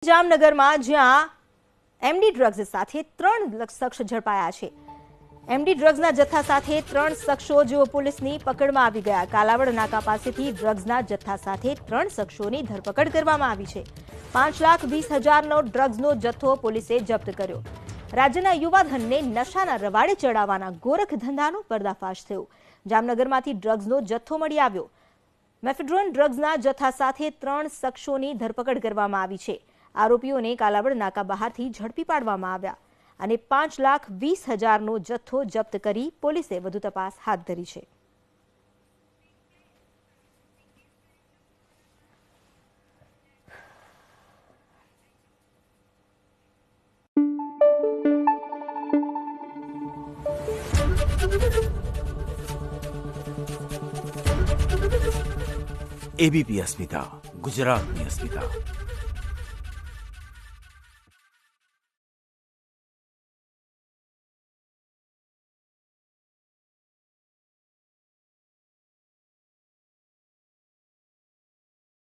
જામનગરમાં જ્યાં MD drugs સાથે 3 શખ્સ ઝડપાયા છે। એમડી ડ્રગ્સના જથ્થા સાથે 3 શખ્સો જેઓ પોલીસની પકડમાં આવી ગયા। કાલાવડ નાકા પાસેથી ડ્રગ્સના જથ્થા સાથે 3 શખ્સોની ધરપકડ કરવામાં આવી છે। 5,20,000નો ડ્રગ્સનો જથ્થો પોલીસે જપ્ત કર્યો। રાજ્યના યુવાધનને નશાના રવાડે ચડાવવાના ગોરખ ધંધાનો પર્દાફાશ થયો। જામનગરમાંથી ડ્રગ્સનો જથ્થો મળી આવ્યો। મેફેડ્રોન ડ્રગ્સના જથ્થા સાથે 3 શખ્સોની ધરપકડ કરવામાં આવી છે। આરોપીઓને કાલાવડ નાકા બહારથી ઝડપી પાડવામાં આવ્યા અને 5,20,000નો જથ્થો જપ્ત કરી પોલીસે વધુ તપાસ હાથ ધરી છે। એબીપી અસ્મિતા, ગુજરાતની અસ્મિતા।